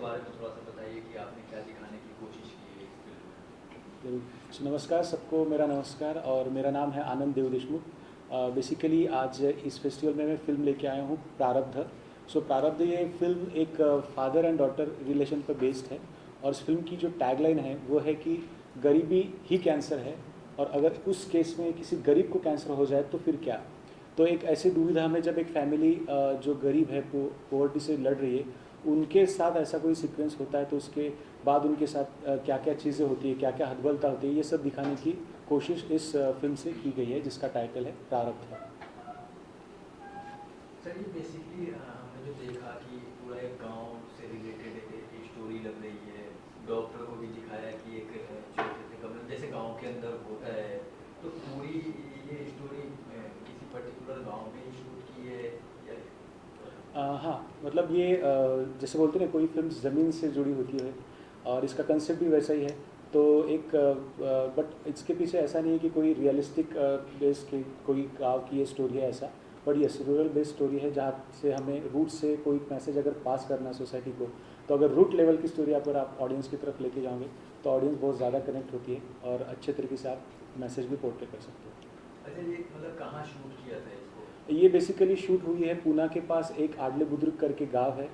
बारे में थोड़ा सा बताइए कि आपने क्या दिखाने की कोशिश की है इस फिल्म में। नमस्कार सबको, मेरा नमस्कार और मेरा नाम है आनंद देव देशमुख। बेसिकली आज इस फेस्टिवल में मैं फ़िल्म लेके आया हूँ प्रारब्ध। सो प्रारब्ध ये फिल्म एक फादर एंड डॉटर रिलेशन पर बेस्ड है और इस फिल्म की जो टैगलाइन है वो है कि गरीबी ही कैंसर है और अगर उस केस में किसी गरीब को कैंसर हो जाए तो फिर क्या। तो एक ऐसी दुविधा में जब एक फैमिली जो गरीब है पोवर्टी से लड़ रही है उनके साथ ऐसा कोई सीक्वेंस होता है तो उसके बाद उनके साथ क्या क्या चीज़ें होती है, क्या क्या हतबलता होती है, ये सब दिखाने की कोशिश इस फिल्म से की गई है जिसका टाइटल है प्रारब्ध। सर ये बेसिकली हमने जो देखा कि पूरा एक गांव से रिलेटेड एक स्टोरी लग रही है। डॉक्टर को भी दिखाया कि एक छोटे से कमरे जैसे गांव के अंदर होता है। तो पूरी ये स्टोरी किसी पर्टिकुलर गांव में ही शूट की है या हाँ, मतलब ये जैसे बोलते हैं ना कोई फिल्म ज़मीन से जुड़ी होती है और इसका कंसेप्ट भी वैसा ही है। तो एक बट इसके पीछे ऐसा नहीं है कि कोई रियलिस्टिक बेस की कोई गाँव की ये स्टोरी है ऐसा। But yes, rural based story है जहाँ से हमें रूट से कोई मैसेज अगर पास करना है सोसाइटी को, तो अगर रूट लेवल की स्टोरी अगर आप ऑडियंस की तरफ लेके जाओगे तो ऑडियंस बहुत ज़्यादा कनेक्ट होती है और अच्छे तरीके से आप मैसेज भी पोर्ट्रे कर सकते हो। अच्छा ये मतलब कहाँ शूट किया था इसको। ये बेसिकली शूट हुई है पूना के पास एक आडले बुद्रुक करके गांव है,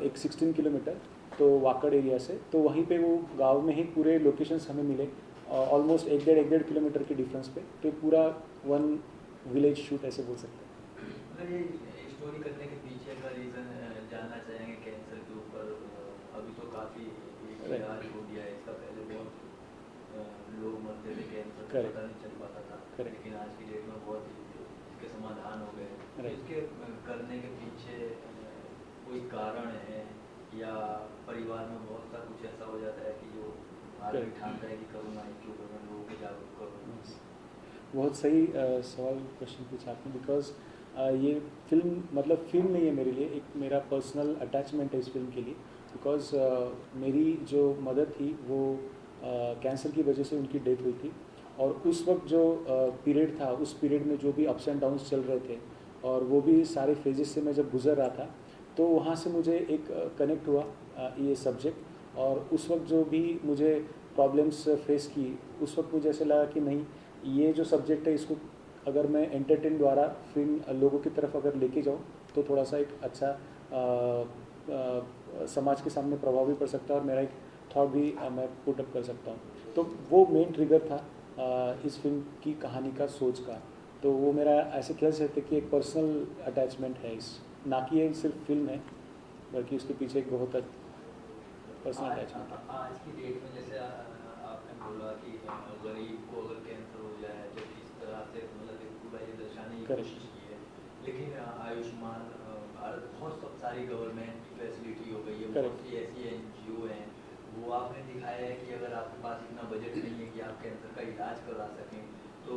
एक 16 किलोमीटर तो वाकड़ एरिया से। तो वहीं पे वो गांव में ही पूरे लोकेशंस हमें मिले ऑलमोस्ट एक डेढ़ किलोमीटर के डिफरेंस पे। तो पूरा वन विलेज शूट ऐसे बोल सकते हैं। मतलब ये स्टोरी करने के पीछे का रीज़न जानना चाहेंगे कैंसर के ऊपर। अभी तो काफ़ी राइट। इलाज हो गया है इसका। पहले बहुत लोग मरते थे कैंसर से, करेक्ट। पता नहीं चल पाता था। करेक्ट। लेकिन आज की डेट में बहुत ही इसके समाधान हो गए हैं। तो राइट। इसके करने के पीछे कोई कारण है या परिवार में बहुत सा कुछ ऐसा हो जाता है कि जो आदमी करेक्ट। ठानता है कि करूँगा इसके ऊपर मैं लोगों को जागरूक करूँगा। बहुत सही सवाल क्वेश्चन पूछा आपने। बिकॉज ये फिल्म मतलब फिल्म नहीं है मेरे लिए, एक मेरा पर्सनल अटैचमेंट है इस फिल्म के लिए। बिकॉज मेरी जो मदर थी वो कैंसर की वजह से उनकी डेथ हुई थी और उस वक्त जो पीरियड था उस पीरियड में जो भी अप्स एंड डाउन्स चल रहे थे और वो भी सारे फेजेस से मैं जब गुजर रहा था तो वहाँ से मुझे एक कनेक्ट हुआ ये सब्जेक्ट। और उस वक्त जो भी मुझे प्रॉब्लम्स फेस की उस वक्त मुझे ऐसा लगा कि नहीं, ये जो सब्जेक्ट है इसको अगर मैं एंटरटेन द्वारा फिल्म लोगों की तरफ अगर लेके जाऊँ तो थोड़ा सा एक अच्छा समाज के सामने प्रभाव भी पड़ सकता है और मेरा एक थॉट भी मैं पुट अप कर सकता हूँ। तो वो मेन ट्रिगर था इस फिल्म की कहानी का, सोच का। तो वो मेरा ऐसे कह सकते कि एक पर्सनल अटैचमेंट है इस, ना कि ये सिर्फ फिल्म है बल्कि उसके पीछे एक बहुत पर्सनल अटैचमेंट है। आज की डेट में जैसे आपने बोला कि गरीब को अगर कैंसर हो जाए तो किस तरह से मतलब एक पूरा ये दर्शाने की करेक्ट। कोशिश की है। लेकिन आयुष्मान भारत बहुत सब सारी गवर्नमेंट की फैसिलिटी हो गई है। बहुत करेक्ट। सी ऐसी NGO हैं वो आपने दिखाया है कि अगर आपके पास इतना बजट नहीं है कि आप कैंसर का इलाज करा सकें तो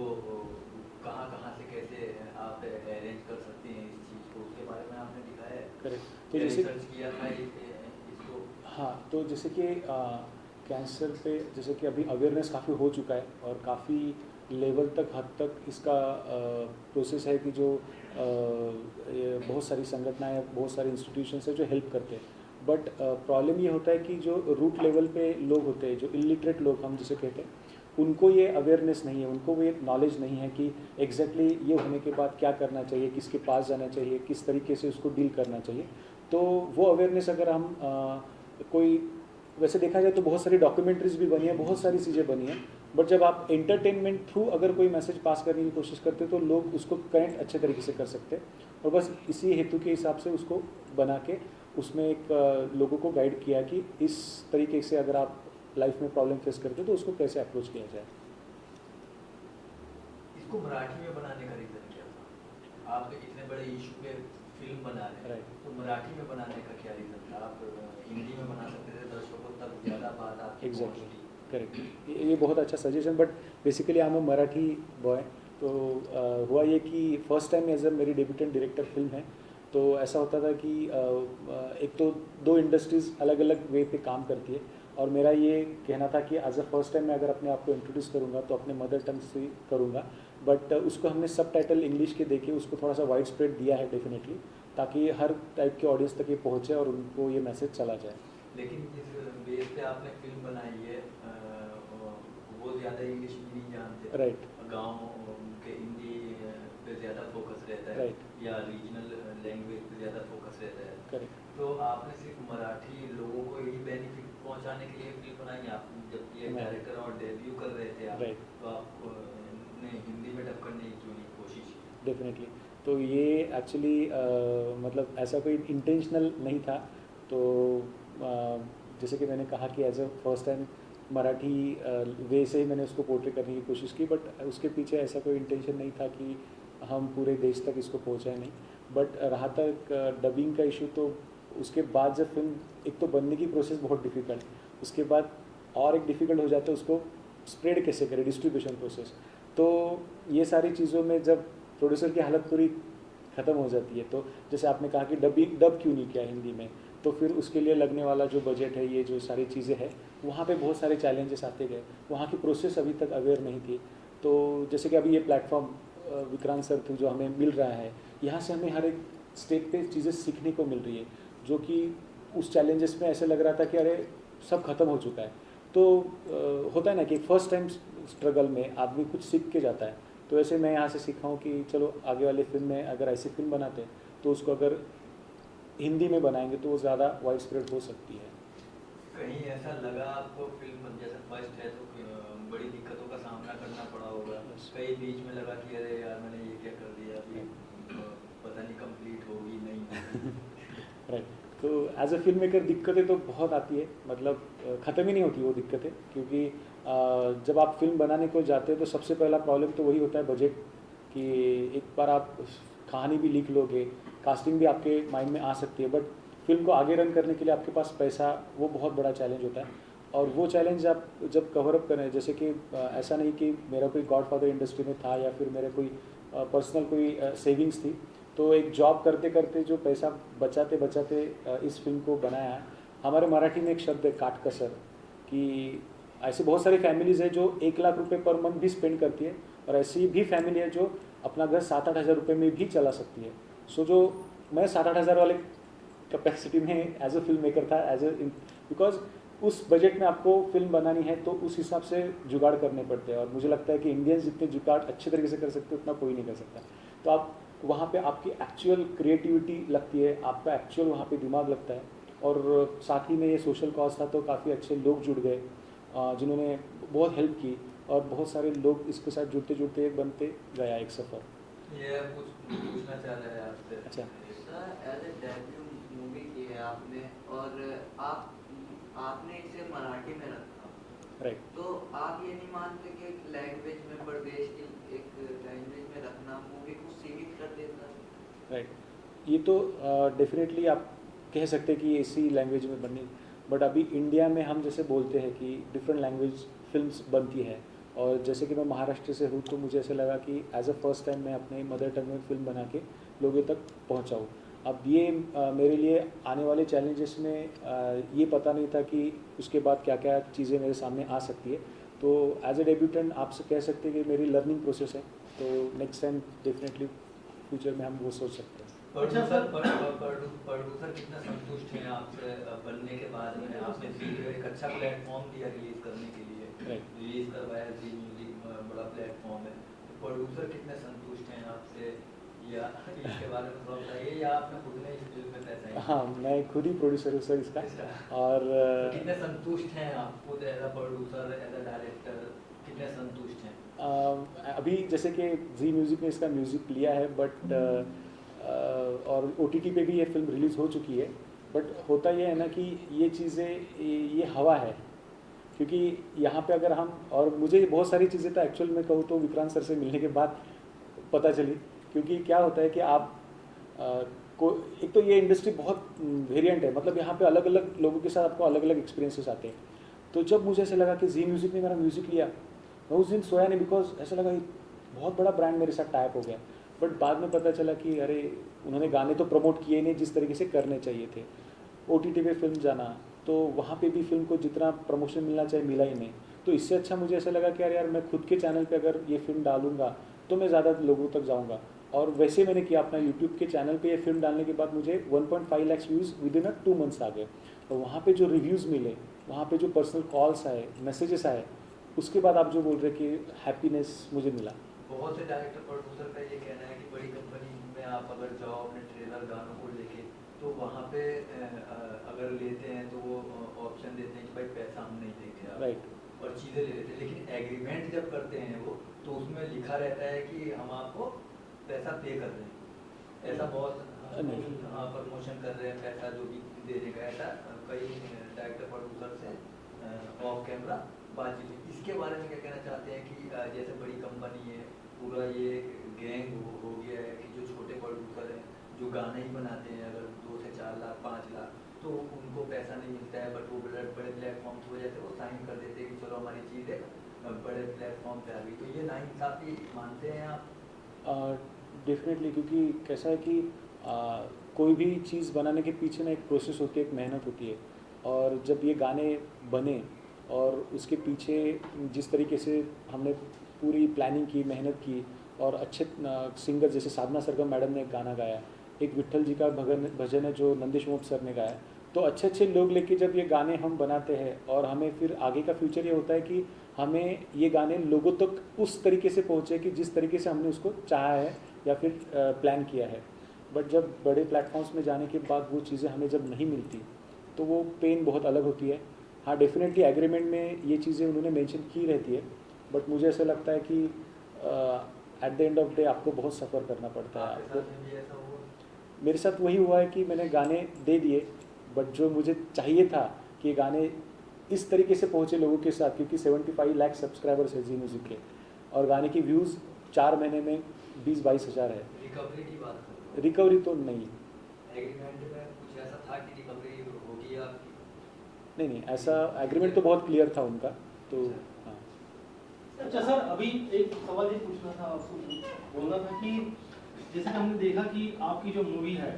कहाँ कहाँ से कैसे आप अरेंज कर सकते हैं इस चीज़ को, उसके बारे में आपने दिखाया है करेक्ट। तो या जैसे रिसर्च किया था इसको। हाँ, तो जैसे कि कैंसर पे जैसे कि अभी अवेयरनेस काफ़ी हो चुका है और काफ़ी लेवल तक हद तक इसका प्रोसेस है कि जो ये बहुत सारी संगठनाएं बहुत सारे इंस्टीट्यूशंस है जो हेल्प करते हैं। बट प्रॉब्लम ये होता है कि जो रूट लेवल पे लोग होते हैं, जो इलिटरेट लोग हम जिसे कहते हैं, उनको ये अवेयरनेस नहीं है, उनको ये नॉलेज नहीं है कि एग्जैक्टली ये होने के बाद क्या करना चाहिए, किसके पास जाना चाहिए, किस तरीके से उसको डील करना चाहिए। तो वो अवेयरनेस अगर हम कोई, वैसे देखा जाए तो बहुत सारी डॉक्यूमेंट्रीज भी बनी है, बहुत सारी चीज़ें बनी हैं। बट जब आप एंटरटेनमेंट थ्रू अगर कोई मैसेज पास करने की कोशिश करते हैं तो लोग उसको कनेक्ट अच्छे तरीके से कर सकते हैं। और बस इसी हेतु के हिसाब से उसको बना के उसमें एक लोगों को गाइड किया कि इस तरीके से अगर आप लाइफ में प्रॉब्लम फेस करते हो तो उसको कैसे अप्रोच किया जाए। इसको मराठी में बनाने का रीज़न क्या था। आप इतने बड़े इशू पे फिल्म बना रहे हैं राइट। तो मराठी में बनाने का क्या रीज़न था। आप हिंदी में बना सकते थे, दर्शकों तक ज़्यादा बात आपकी एग्जैक्टली। पहुंचती। करेक्ट। ये बहुत अच्छा suggestion. But basically I am a Marathi boy. तो हुआ ये कि फर्स्ट टाइम एज अ मेरी डेब्यूटेंट डायरेक्टर फिल्म है। तो ऐसा होता था कि एक तो दो इंडस्ट्रीज़ अलग अलग वे पे काम करती है और मेरा ये कहना था कि एज अ फर्स्ट टाइम मैं अगर अपने आप को इंट्रोड्यूस करूँगा तो अपने मदर टंग से करूँगा। बट उसको हमने सब टाइटल इंग्लिश के देके उसको थोड़ा सा वाइड स्प्रेड दिया है डेफिनेटली, ताकि हर टाइप के ऑडियंस तक ये पहुँचे और उनको ये मैसेज चला जाए। लेकिन जिस बेस पे आपने फिल्म बनाई है वो ज़्यादा इंग्लिश भी नहीं जानते, राइट गांव के हिंदी पे ज़्यादा फोकस रहता है राइट या रीजनल लैंग्वेज पे ज़्यादा फोकस रहता है। करेक्ट। तो आपने सिर्फ मराठी लोगों को ही बेनिफिट पहुंचाने के लिए फिल्म बनाई, आप जबकि एक नहीं डायरेक्टर और डेब्यू कर रहे थे आप, राइट तो आप ने हिंदी में डब करने की क्यों नहीं कोशिश की? डेफिनेटली। तो ये एक्चुअली मतलब ऐसा कोई इंटेंशनल नहीं था। तो जैसे कि मैंने कहा कि as a first time Marathi way से ही मैंने उसको पोर्ट्रे करने की कोशिश की, बट उसके पीछे ऐसा कोई इंटेंशन नहीं था कि हम पूरे देश तक इसको पहुँचाएं, नहीं। बट रहा तक डबिंग का इशू, तो उसके बाद जब फिल्म, एक तो बनने की प्रोसेस बहुत डिफ़िकल्ट, उसके बाद और एक डिफ़िकल्ट हो जाता है उसको स्प्रेड कैसे करें, डिस्ट्रीब्यूशन प्रोसेस। तो ये सारी चीज़ों में जब प्रोड्यूसर की हालत पूरी ख़त्म हो जाती है, तो जैसे आपने कहा कि डब क्यों नहीं किया हिंदी में, तो फिर उसके लिए लगने वाला जो बजट है, ये जो सारी चीज़ें हैं, वहाँ पे बहुत सारे चैलेंजेस आते गए। वहाँ की प्रोसेस अभी तक अवेयर नहीं थी। तो जैसे कि अभी ये प्लेटफॉर्म विक्रांत सर थ्रू जो हमें मिल रहा है, यहाँ से हमें हर एक स्टेप पे चीज़ें सीखने को मिल रही है, जो कि उस चैलेंजेस में ऐसे लग रहा था कि अरे सब खत्म हो चुका है। तो होता है ना कि फर्स्ट टाइम स्ट्रगल में आदमी कुछ सीख के जाता है। तो ऐसे मैं यहाँ से सीखा हूँ कि चलो आगे वाली फिल्म में अगर ऐसी फिल्म बनाते हैं तो उसको अगर हिंदी में बनाएंगे तो वो ज़्यादा वाइड स्प्रेड हो सकती है। कहीं ऐसा लगा आपको फिल्म जैसे फर्स्ट है तो बड़ी दिक्कतों का सामना करना पड़ा होगा, Yes. कहीं बीच में लगा कि अरे यार मैंने ये क्या कर दिया, अभी Right. पता नहीं कंप्लीट होगी नहीं होगी? राइट। तो एज अ फिल्म मेकर दिक्कतें तो बहुत आती है, मतलब ख़त्म ही नहीं होती वो दिक्कतें, क्योंकि जब आप फिल्म बनाने को जाते हो तो सबसे पहला प्रॉब्लम तो वही होता है बजट, कि एक बार आप कहानी भी लिख लोगे, कास्टिंग भी आपके माइंड में आ सकती है, बट फिल्म को आगे रन करने के लिए आपके पास पैसा, वो बहुत बड़ा चैलेंज होता है। और वो चैलेंज आप जब कवर अप करें, जैसे कि ऐसा नहीं कि मेरा कोई गॉडफादर इंडस्ट्री में था या फिर मेरा कोई पर्सनल कोई सेविंग्स थी, तो एक जॉब करते करते जो पैसा बचाते बचाते इस फिल्म को बनाया है। हमारे मराठी में एक शब्द है काटकसर, कि ऐसे बहुत सारी फैमिलीज़ है जो 1 लाख रुपए पर मंथ भी स्पेंड करती है, और ऐसी भी फैमिली है जो अपना घर 7-8 हज़ार रुपये में भी चला सकती है। सो जो मैं 7-8 हज़ार वाले कैपेसिटी में एज अ फिल्म मेकर था, एज अ, बिकॉज उस बजट में आपको फिल्म बनानी है तो उस हिसाब से जुगाड़ करने पड़ते हैं, और मुझे लगता है कि इंडियंस जितने जुगाड़ अच्छे तरीके से कर सकते हैं उतना कोई नहीं कर सकता। तो आप वहाँ पे आपकी एक्चुअल क्रिएटिविटी लगती है, आपका एक्चुअल वहाँ पे दिमाग लगता है। और साथ ही में ये सोशल कॉज था, तो काफ़ी अच्छे लोग जुड़ गए जिन्होंने बहुत हेल्प की, और बहुत सारे लोग इसके साथ जुड़ते जुड़ते एक बनते गया एक सफ़र। ये कुछ पूछना चाह रहे हैं आपसे। अच्छा। Sir as a debut movie की है आपने, और आपने इसे मराठी में रखा, राइट। तो आप ये नहीं मानते कि एक लैंग्वेज में, प्रदेश की एक लैंग्वेज में रखना मूवी को सीमित कर देता है? राइट। ये तो डेफिनेटली आप कह सकते हैं कि ये इसी लैंग्वेज में बनी, बट अभी इंडिया में हम जैसे बोलते हैं कि डिफरेंट लैंग्वेज फिल्म्स बनती है, और जैसे कि मैं महाराष्ट्र से हूँ, तो मुझे ऐसा लगा कि एज अ फर्स्ट टाइम मैं अपने मदर टंग में फिल्म बना के लोगों तक पहुँचाऊँ। अब ये मेरे लिए आने वाले चैलेंजेस में ये पता नहीं था कि उसके बाद क्या क्या चीज़ें मेरे सामने आ सकती है। तो एज ए डेब्यूटेंट आपसे कह सकते हैं कि मेरी लर्निंग प्रोसेस है, तो नेक्स्ट टाइम डेफिनेटली फ्यूचर में हम वो सोच सकते हैं। प्रोड्यूसर कितना संतुष्ट हैं आपसे बनने के बाद में? आपने एक अच्छा प्लेटफॉर्म दिया रिलीज करने के लिए, राइट। रिलीज करवाया, जी म्यूजिक बड़ा प्लेटफॉर्म है, तो प्रोड्यूसर कितने संतुष्ट हैं आपसे, या इसके बारे में थोड़ा बताइए, या आपने खुद ने इस फिल्म में पैसा ही? हाँ, मैं खुद ही प्रोड्यूसर हूँ सर इसका। और तो कितने संतुष्ट हैं आप खुद as a producer, as a director, कितने संतुष्ट हैं? अभी जैसे कि जी म्यूज़िक ने इसका म्यूज़िक लिया है, बट और OTT पे भी ये फिल्म रिलीज़ हो चुकी है, बट होता ये है ना कि ये चीज़ें ये हवा है, क्योंकि यहाँ पे अगर हम, और मुझे बहुत सारी चीज़ें तो एक्चुअल में कहूँ तो विक्रांत सर से मिलने के बाद पता चली, क्योंकि क्या होता है कि आप को, एक तो ये इंडस्ट्री बहुत वेरिएंट है, मतलब यहाँ पे अलग अलग लोगों के साथ आपको अलग अलग एक्सपीरियंसेस आते हैं। तो जब मुझे ऐसा लगा कि जी म्यूज़िक ने मेरा म्यूज़िक लिया, मैं उस दिन सोया नहीं, बिकॉज ऐसा लगा ये बहुत बड़ा ब्रांड मेरे साथ टाइप हो गया। बट बाद में पता चला कि अरे उन्होंने गाने तो प्रमोट किए नहीं जिस तरीके से करने चाहिए थे। OTT पे फिल्म जाना, तो वहाँ पे भी फिल्म को जितना प्रमोशन मिलना चाहिए मिला ही नहीं। तो इससे अच्छा मुझे ऐसा लगा कि यार मैं खुद के चैनल पे अगर ये फिल्म डालूंगा तो मैं ज़्यादा लोगों तक जाऊँगा। और वैसे मैंने किया अपना यूट्यूब के चैनल पे ये फिल्म डालने के बाद मुझे 1.5 lakh views within 2 months आ गए। और वहाँ पे जो रिव्यूज़ मिले, वहाँ पे जो पर्सनल कॉल्स आए, मैसेजेस आए, उसके बाद आप जो बोल रहे कि हैप्पीनेस मुझे मिला। बहुत से डायरेक्टर प्रोड्यूसर का ये कहना है कि बड़ी कंपनी में आप अगर जाओ अपने ट्रेलर गानों को लेके, तो वहाँ पे अगर लेते हैं तो वो ऑप्शन देते हैं कि भाई पैसा हम नहीं देंगे आप, राइट। और चीज़ें ले लेते हैं। लेकिन एग्रीमेंट जब करते हैं वो, तो उसमें लिखा रहता है कि हम आपको पैसा पे कर रहे हैं, ऐसा बहुत नहीं। हाँ प्रमोशन कर रहे हैं, पैसा जो भी देने का, ऐसा कई डायरेक्टर प्रोड्यूसर से ऑफ कैमरा बातचीत हुई। इसके बारे में क्या कहना चाहते हैं कि जैसे बड़ी कंपनी है, पूरा ये गैंग हो गया है कि जो छोटे प्रोड्यूसर हैं जो गाने ही बनाते हैं, अगर 2 से 4 लाख 5 लाख, तो उनको पैसा नहीं मिलता है, बट वो बड़े प्लेटफॉर्म की वजह से वो साइन कर देते हैं कि चलो हमारी चीज़ है बड़े प्लेटफॉर्म पे आ गई। तो ये नाइंसाफ़ी मानते हैं आप? डेफिनेटली, क्योंकि कैसा है कि कोई भी चीज़ बनाने के पीछे ना एक प्रोसेस होती है, एक मेहनत होती है। और जब ये गाने बने और उसके पीछे जिस तरीके से हमने पूरी प्लानिंग की, मेहनत की, और अच्छे सिंगर जैसे साधना सरगम मैडम ने एक गाना गाया, एक विट्ठल जी का भजन है जो नंदिश मोप सर ने गाया, तो अच्छे अच्छे लोग लेके जब ये गाने हम बनाते हैं, और हमें फिर आगे का फ्यूचर ये होता है कि हमें ये गाने लोगों तक उस तरीके से पहुँचे कि जिस तरीके से हमने उसको चाहा है या फिर प्लान किया है। बट जब बड़े प्लेटफॉर्म्स में जाने के बाद वो चीज़ें हमें जब नहीं मिलती, तो वो पेन बहुत अलग होती है। हाँ, डेफिनेटली एग्रीमेंट में ये चीज़ें उन्होंने मेंशन की रहती है, बट मुझे ऐसा लगता है कि at the end of day आपको बहुत सफ़र करना पड़ता है। आपके साथ में भी ऐसा हुआ? मेरे साथ वही हुआ है कि मैंने गाने दे दिए, बट जो मुझे चाहिए था कि गाने इस तरीके से पहुँचे लोगों के साथ, क्योंकि 75 लाख सब्सक्राइबर्स है जी म्यूज़िक के, और गाने की व्यूज़ 4 महीने में 20-22 हज़ार है। रिकवरी की बात करो। रिकवरी तो नहीं, एग्रीमेंट में कुछ ऐसा था कि रिकवरी होगी आपकी? नहीं, ऐसा एग्रीमेंट तो बहुत क्लियर था उनका, तो हाँ। अच्छा सर, अभी एक सवाल ये पूछना था आपको, बोलना था कि जैसे कि हमने देखा कि आपकी जो मूवी है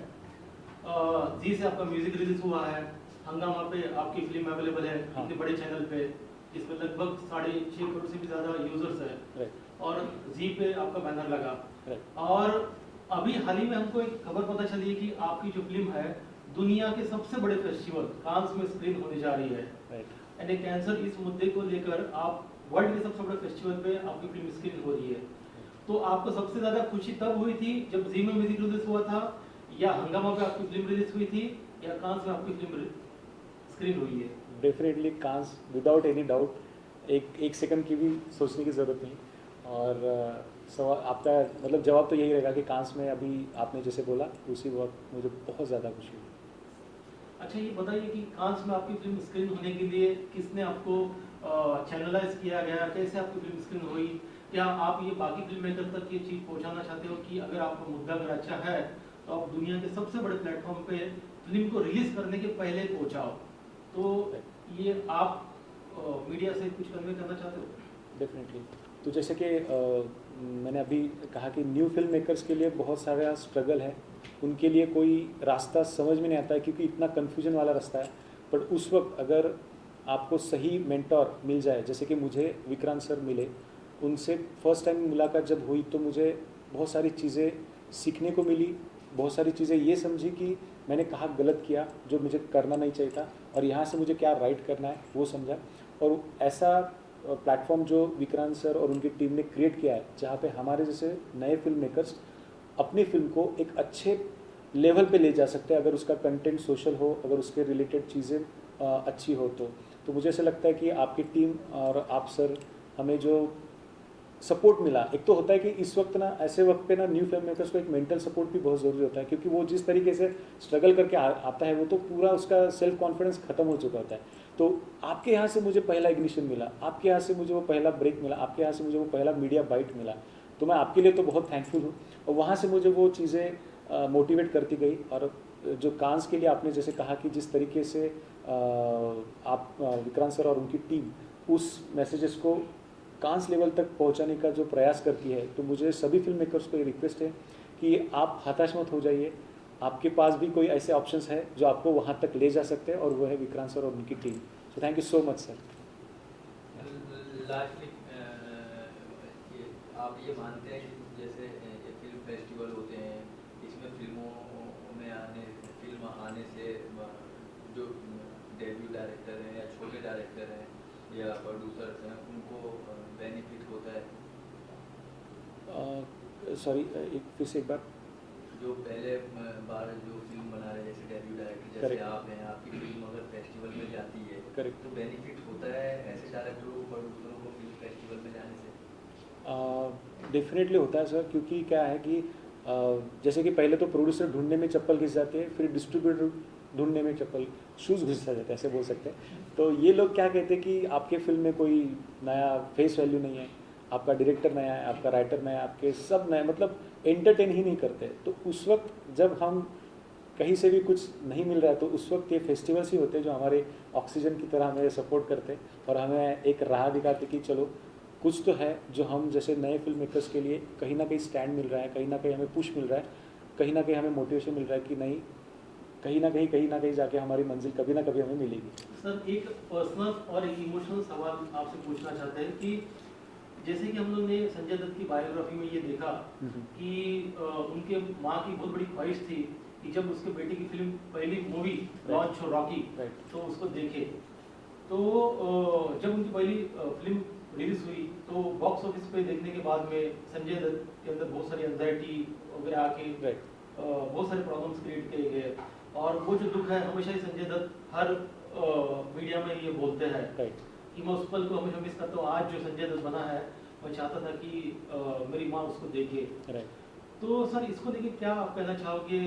जी से आपका म्यूजिक रिलीज हुआ है, हंगामा पे आपकी फिल्म अवेलेबल है हाँ। इतने बड़े चैनल पे, जिसमें लगभग 6.5 करोड़ से भी ज़्यादा यूजर्स है, राइट, और जी पे आपका बैनर लगा। राइट। और अभी हाल ही में हमको एक खबर पता चली है कि आपकी जो फिल्म है दुनिया के सबसे बड़े फेस्टिवल कांस में स्क्रीन होने जा रही है, राइट। एंड कैंसर इस मुद्दे को लेकर आप वर्ल्ड के सबसे बड़े फेस्टिवल पे आपकी फिल्म स्क्रीन हो रही है। तो आपको सबसे ज्यादा खुशी तब हुई थी जब जी में म्यूजिक रिलीज हुआ था, या हंगामा पे आपकी फिल्म रिलीज हुई थी, या कांस में आपकी फिल्म स्क्रीन हुई है? डेफिनेटली कांस, विदाउट एनी डाउट, एक सेकंड की भी सोचने की ज़रूरत नहीं। और सवाल आपका मतलब जवाब तो यही रहेगा कि कांस में अभी आपने जैसे बोला उसी वक्त मुझे बहुत ज़्यादा खुशी हुई। अच्छा, ये बताइए कि कांस में आपकी फिल्म स्क्रीन होने के लिए किसने आपको चैनलाइज किया गया, कैसे आपकी फिल्म स्क्रीन हुई? क्या आप ये बाकी फिल्म मेकर तक ये चीज़ पहुंचाना चाहते हो कि अगर आपका मुद्दा अगर अच्छा है तो आप दुनिया के सबसे बड़े प्लेटफॉर्म पे फिल्म को रिलीज करने के पहले पहुंचाओ? तो ये आप मीडिया से कुछ कन्वे करना चाहते हो? डेफिनेटली। तो जैसे कि मैंने अभी कहा कि न्यू फिल्म मेकर्स के लिए बहुत सारा स्ट्रगल है, उनके लिए कोई रास्ता समझ में नहीं आता है क्योंकि इतना कन्फ्यूजन वाला रास्ता है। पर उस वक्त अगर आपको सही मेंटोर मिल जाए, जैसे कि मुझे विक्रांत सर मिले, उनसे फर्स्ट टाइम मुलाकात जब हुई तो मुझे बहुत सारी चीज़ें सीखने को मिली, बहुत सारी चीज़ें ये समझी कि मैंने कहाँ गलत किया जो मुझे करना नहीं चाहिए था, और यहाँ से मुझे क्या राइट करना है वो समझा। और ऐसा प्लेटफॉर्म जो विक्रांत सर और उनकी टीम ने क्रिएट किया है, जहाँ पे हमारे जैसे नए फिल्म मेकर्स अपनी फिल्म को एक अच्छे लेवल पे ले जा सकते हैं, अगर उसका कंटेंट सोशल हो, अगर उसके रिलेटेड चीज़ें अच्छी हो तो मुझे ऐसा लगता है कि आपकी टीम और आप सर हमें जो सपोर्ट मिला, एक तो होता है कि इस वक्त ना ऐसे वक्त पे ना न्यू फिल्म मेकर्स को एक मेंटल सपोर्ट भी बहुत ज़रूरी होता है, क्योंकि वो जिस तरीके से स्ट्रगल करके आता है वो तो पूरा उसका सेल्फ कॉन्फिडेंस खत्म हो चुका होता है। तो आपके यहाँ से मुझे पहला इग्निशन मिला, आपके यहाँ से मुझे वो पहला ब्रेक मिला, आपके यहाँ से मुझे वो पहला मीडिया बाइट मिला, तो मैं आपके लिए तो बहुत थैंकफुल हूँ। और वहाँ से मुझे वो चीज़ें मोटिवेट करती गई। और जो कांस के लिए आपने जैसे कहा कि जिस तरीके से आप विक्रांत सर और उनकी टीम उस मैसेजेस को कांस लेवल तक पहुंचाने का जो प्रयास करती है, तो मुझे सभी फिल्म मेकर्स को ये रिक्वेस्ट है कि आप हताश मत हो जाइए, आपके पास भी कोई ऐसे ऑप्शंस है जो आपको वहां तक ले जा सकते हैं, और वो है विक्रांत सर और उनकी team. So thank you so much sir. Lastly आप ये मानते हैं कि जैसे ये फिल्म फेस्टिवल होते हैं, इसमें फिल्म आने से जो डेब्यू डायरेक्टर हैं या छोटे डायरेक्टर हैं या प्रोड्यूसर्स हैं उनको बेनिफिट होता है? सॉरी, एक फिर से एक बार। जो पहले बार जो फिल्म बना रहे हैं, जैसे डेब्यू डायरेक्टर जैसे Correct. आप हैं, आपकी फिल्म अगर फेस्टिवल में जाती है Correct. तो बेनिफिट होता है ऐसे डायरेक्टरों को, प्रोड्यूसरों को फिल्म फेस्टिवल में जाने से? डेफिनेटली होता है सर, क्योंकि क्या है कि जैसे कि पहले तो प्रोड्यूसर ढूंढने में चप्पल घिस जाते हैं, फिर डिस्ट्रीब्यूटर ढूंढने में चप्पल शूज़ घिस जाते हैं, ऐसे बोल सकते हैं। तो ये लोग क्या कहते हैं कि आपके फिल्म में कोई नया फेस वैल्यू नहीं है, आपका डायरेक्टर नया है, आपका राइटर नया है, आपके सब नए, मतलब एंटरटेन ही नहीं करते। तो उस वक्त जब हम कहीं से भी कुछ नहीं मिल रहा है तो उस वक्त ये फेस्टिवल्स ही होते हैं जो हमारे ऑक्सीजन की तरह हमें सपोर्ट करते हैं और हमें एक राह दिखाते कि चलो कुछ तो है जो हम जैसे नए फिल्म मेकर्स के लिए कहीं ना कहीं स्टैंड मिल रहा है, कहीं ना कहीं हमें पुश मिल रहा है, कहीं ना कहीं हमें मोटिवेशन मिल रहा है कि नहीं, कहीं ना कहीं जाके हमारी मंजिल कभी ना कभी हमें मिलेगी। सर, एक पर्सनल और एक इमोशनल सवाल आपसे पूछना चाहते हैं कि जैसे कि हम लोग ने संजय दत्त की बायोग्राफी में ये देखा कि उनके माँ की बहुत बड़ी ख्वाहिश थी कि जब उसके बेटे की फिल्म पहली मूवी लॉन्च हो रॉकी, तो उसको देखे। तो जब उनकी पहली फिल्म रिलीज हुई तो बॉक्स ऑफिस पे देखने के बाद में संजय दत्त के अंदर बहुत सारी एंजाइटी वगैरह आके बहुत सारे प्रॉब्लम्स क्रिएट किए गए, और वो जो दुख है हमेशा ही संजय दत्त हर मीडिया में ये बोलते हैं कि मैं उस पल को हमेशा मिस करता हूँ। आज जो संजय दत्त बना है मैं चाहता था कि मेरी माँ उसको देखे। तो सर, इसको लेके क्या आप कहना चाहोगे?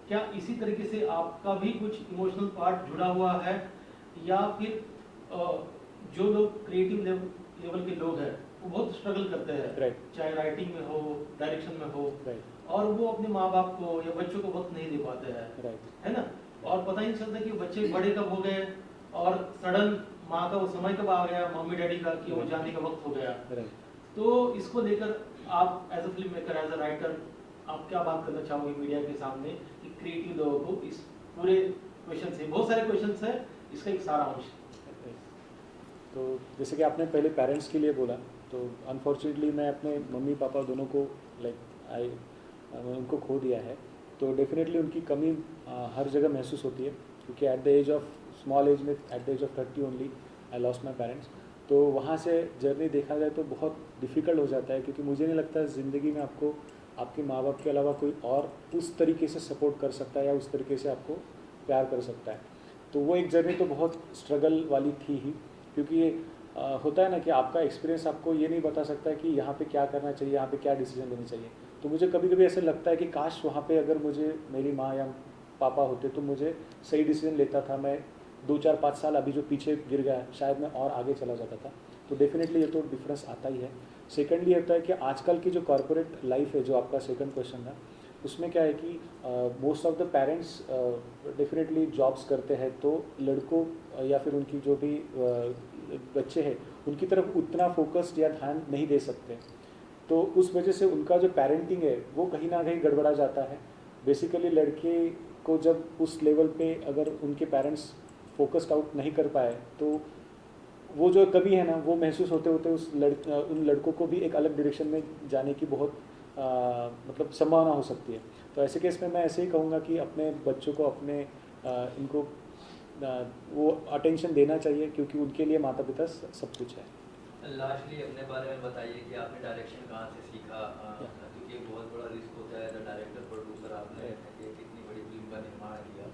क्या इसी तरीके से आपका भी कुछ इमोशनल पार्ट जुड़ा हुआ है, या फिर जो लोग क्रिएटिव लेवल के लोग हैं वो बहुत स्ट्रगल करते हैं, चाहे राइटिंग में हो, डायरेक्शन में हो, और वो अपने माँ बाप को या बच्चों को वक्त नहीं दे पाते हैं, है ना? और पता ही नहीं चलता कि बच्चे बड़े कब हो गए और सडन माँ का वो समय कब आ गया, मम्मी डैडी का, कि वो जाने का वक्त हो गया। तो इसको लेकर आप as a film maker, as a writer, आप क्या बात करना चाहोगे मीडिया के सामने कि क्रिएटिव लोगों को इस पूरे क्वेश्चन से, बहुत सारे क्वेश्चन है, इसका एक सारा अंश? तो जैसे कि आपने पहले पेरेंट्स के लिए बोला, तो अनफॉर्चुनेटली मैं अपने मम्मी पापा दोनों को उनको खो दिया है। तो डेफिनेटली उनकी कमी हर जगह महसूस होती है, क्योंकि at the age of small age में, at the age of 30 only I lost my parents. तो वहाँ से जर्नी देखा जाए तो बहुत डिफ़िकल्ट हो जाता है, क्योंकि मुझे नहीं लगता ज़िंदगी में आपको आपके माँ बाप के अलावा कोई और उस तरीके से सपोर्ट कर सकता है या उस तरीके से आपको प्यार कर सकता है। तो वो एक जर्नी तो बहुत स्ट्रगल वाली थी ही, क्योंकि ये होता है ना कि आपका एक्सपीरियंस आपको ये नहीं बता सकता है कि यहाँ पे क्या करना चाहिए, यहाँ पे क्या डिसीजन लेनी चाहिए। तो मुझे कभी कभी ऐसे लगता है कि काश वहाँ पे अगर मुझे मेरी माँ या पापा होते तो मुझे सही डिसीजन लेता था, मैं 2-4-5 साल अभी जो पीछे गिर गया शायद मैं और आगे चला जाता था। तो डेफिनेटली ये तो डिफरेंस आता ही है। सेकेंडली होता है कि आजकल की जो कॉर्पोरेट लाइफ है, जो आपका सेकंड क्वेश्चन था, उसमें क्या है कि most of the parents definitely jobs करते हैं, तो लड़कों या फिर उनकी जो भी बच्चे हैं उनकी तरफ उतना फोकस्ड या ध्यान नहीं दे सकते। तो उस वजह से उनका जो पेरेंटिंग है वो कहीं ना कहीं गड़बड़ा जाता है। बेसिकली लड़के को जब उस लेवल पे अगर उनके पेरेंट्स फोकस्ड आउट नहीं कर पाए तो वो जो कभी है ना, वो महसूस होते होते उन लड़कों को भी एक अलग डायरेक्शन में जाने की बहुत मतलब संभावना हो सकती है। तो ऐसे केस में मैं ऐसे ही कहूँगा कि अपने बच्चों को अपने इनको वो अटेंशन देना चाहिए, क्योंकि उनके लिए माता पिता सब कुछ है। लास्टली अपने बारे में बताइए कि आपने डायरेक्शन कहाँ से सीखा, क्योंकि एक बहुत बड़ा रिस्क होता है एज डायरेक्टर प्रोड्यूसर, आपने कितनी बड़ी फिल्म का निर्माण किया।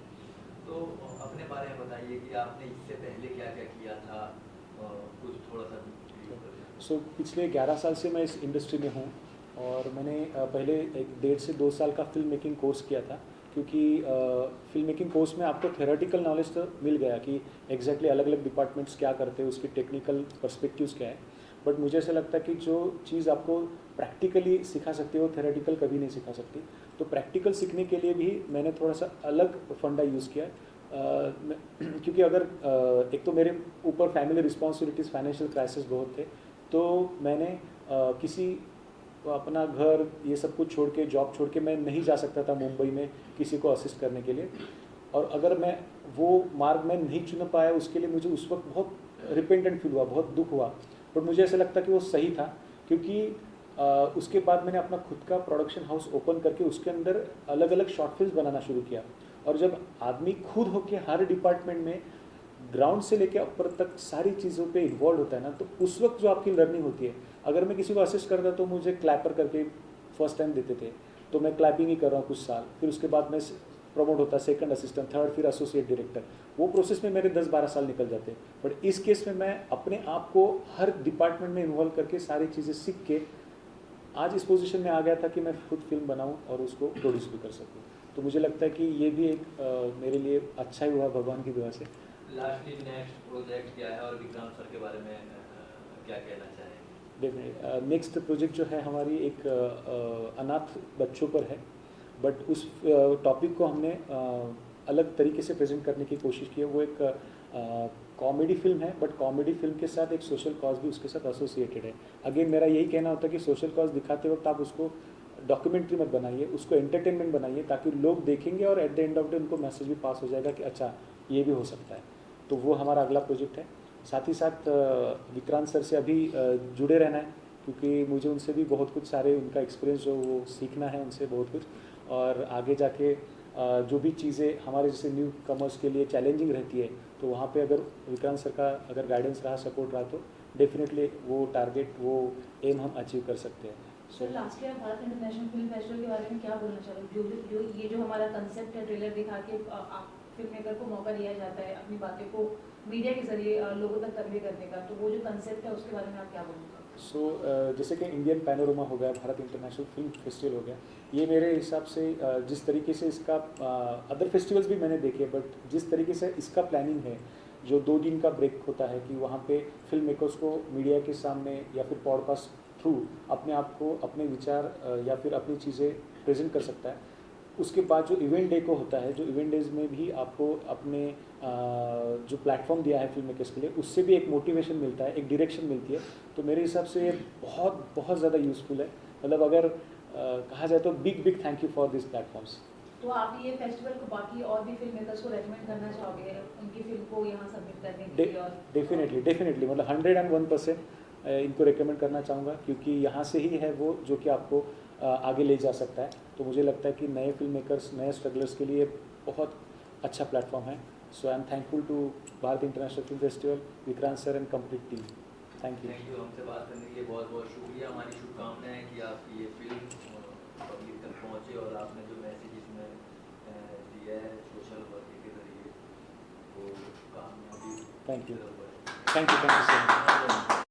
तो अपने बारे में बताइए कि आपने इससे पहले क्या क्या किया था, कुछ थोड़ा सा। पिछले 11 साल से मैं इस इंडस्ट्री में हूँ, और मैंने पहले 1.5 से 2 साल का फिल्म मेकिंग कोर्स किया था, क्योंकि फिल्म मेकिंग कोर्स में आपको थ्योरेटिकल नॉलेज तो मिल गया कि एग्जैक्टली अलग अलग डिपार्टमेंट्स क्या करते हैं, उसकी टेक्निकल पर्सपेक्टिव्स क्या है। बट मुझे ऐसा लगता है कि जो चीज़ आपको प्रैक्टिकली सिखा सकती है वो थ्योरेटिकल कभी नहीं सिखा सकती। तो प्रैक्टिकल सीखने के लिए भी मैंने थोड़ा सा अलग फंडा यूज़ किया, क्योंकि अगर एक तो मेरे ऊपर फैमिली रिस्पॉन्सिबिलिटीज़, फाइनेंशियल क्राइसिस बहुत थे, तो मैंने किसी अपना घर ये सब कुछ छोड़ के, जॉब छोड़ के मैं नहीं जा सकता था मुंबई में किसी को असिस्ट करने के लिए। और अगर मैं वो मार्ग में नहीं चुन पाया, उसके लिए मुझे उस वक्त बहुत रिपेंटेंट फील हुआ, बहुत दुख हुआ। बट मुझे ऐसा लगता कि वो सही था, क्योंकि उसके बाद मैंने अपना खुद का प्रोडक्शन हाउस ओपन करके उसके अंदर अलग अलग शॉर्ट फिल्म बनाना शुरू किया। और जब आदमी खुद होके हर डिपार्टमेंट में ग्राउंड से लेके ऊपर तक सारी चीज़ों पे इन्वॉल्व होता है ना, तो उस वक्त जो आपकी लर्निंग होती है, अगर मैं किसी को असिस्ट करता तो मुझे क्लैपर करके फर्स्ट टाइम देते थे, तो मैं क्लैपिंग ही कर रहा हूँ कुछ साल, फिर उसके बाद मैं प्रमोट होता, सेकंड असिस्टेंट, थर्ड, फिर एसोसिएट डायरेक्टर। वो प्रोसेस में मेरे 10-12 साल निकल जाते। बट इस केस में मैं अपने आप को हर डिपार्टमेंट में इन्वॉल्व करके सारी चीज़ें सीख के आज इस पोजीशन में आ गया था कि मैं खुद फिल्म बनाऊं और उसको प्रोड्यूस भी कर सकूं। तो मुझे लगता है कि ये भी एक मेरे लिए अच्छा ही हुआ भगवान की दुआ से। लास्टली नेक्स्ट प्रोजेक्ट क्या है और विक्रांत सर के बारे में क्या कहना चाहेंगे? डेफिनेटली नेक्स्ट प्रोजेक्ट जो है हमारी एक अनाथ बच्चों पर है, बट उस टॉपिक को हमने अलग तरीके से प्रेजेंट करने की कोशिश की है। वो एक कॉमेडी फिल्म है, बट कॉमेडी फिल्म के साथ एक सोशल कॉज भी उसके साथ एसोसिएटेड है। अगेन मेरा यही कहना होता है कि सोशल कॉज दिखाते वक्त आप उसको डॉक्यूमेंट्री मत बनाइए, उसको एंटरटेनमेंट बनाइए, ताकि लोग देखेंगे और at the end of day उनको मैसेज भी पास हो जाएगा कि अच्छा ये भी हो सकता है। तो वो हमारा अगला प्रोजेक्ट है। साथ ही साथ विक्रांत सर से अभी जुड़े रहना है, क्योंकि मुझे उनसे भी बहुत कुछ सारे उनका एक्सपीरियंस जो वो सीखना है उनसे बहुत कुछ, और आगे जाके जो भी चीज़ें हमारे जैसे न्यू कमर्स के लिए चैलेंजिंग रहती है, तो वहाँ पे अगर विक्रांत सर का अगर गाइडेंस रहा, सपोर्ट रहा, तो डेफिनेटली वो टारगेट, वो एम हम अचीव कर सकते हैं। सर लास्टली आप भारत इंटरनेशनल फिल्म फेस्टिवल के बारे में क्या बोलना चाहोगे? जो ये जो हमारा कंसेप्ट है, ट्रेलर दिखा के आप फिल्म मेकर को मौका दिया जाता है अपनी बातें को मीडिया के जरिए लोगों तक कन्वे करने का, तो वो जो कंसेप्ट है उसके बारे में आप क्या बोलना चाहोगे? जैसे कि इंडियन पैनोरमा हो गया, भारत इंटरनेशनल फिल्म फेस्टिवल हो गया, ये मेरे हिसाब से जिस तरीके से इसका अदर फेस्टिवल्स भी मैंने देखे, बट जिस तरीके से इसका प्लानिंग है, जो 2 दिन का ब्रेक होता है कि वहाँ पे फिल्म मेकर्स को मीडिया के सामने या फिर पॉडकास्ट थ्रू अपने आप को, अपने विचार या फिर अपनी चीज़ें प्रेजेंट कर सकता है। उसके बाद जो इवेंट डे को होता है, जो इवेंट डेज में भी आपको अपने जो प्लेटफॉर्म दिया है फिल्म मेकर्स के लिए, उससे भी एक मोटिवेशन मिलता है, एक डायरेक्शन मिलती है। तो मेरे हिसाब से ये बहुत बहुत ज़्यादा यूज़फुल है। मतलब अगर कहा जाए तो big thank you for this platforms. तो आप ये फेस्टिवल को बाकी और भी फिल्म मेकर्स को रेकमेंड करना चाहोगे उनकी फिल्म को यहाँ सबमिट करने के लिए? और डेफिनेटली मतलब 101% इनको रिकमेंड करना चाहूँगा, क्योंकि यहाँ से ही है वो जो कि आपको आगे ले जा सकता है। तो मुझे लगता है कि नए फिल्म मेकर्स, नए स्ट्रगलर्स के लिए बहुत अच्छा प्लेटफॉर्म है। So I am thankful to Bharat international film festival, Vikrant sir and complete team. Thank you. हमसे बात करने के लिए बहुत बहुत शुक्रिया। हमारी शुभकामनाएं हैं कि आपकी ये फिल्म पब्लिक तक पहुँचे और आपने जो मैसेज इसमें दिया है सोशल वर्क के जरिए वो कामयाबी। Thank you so much.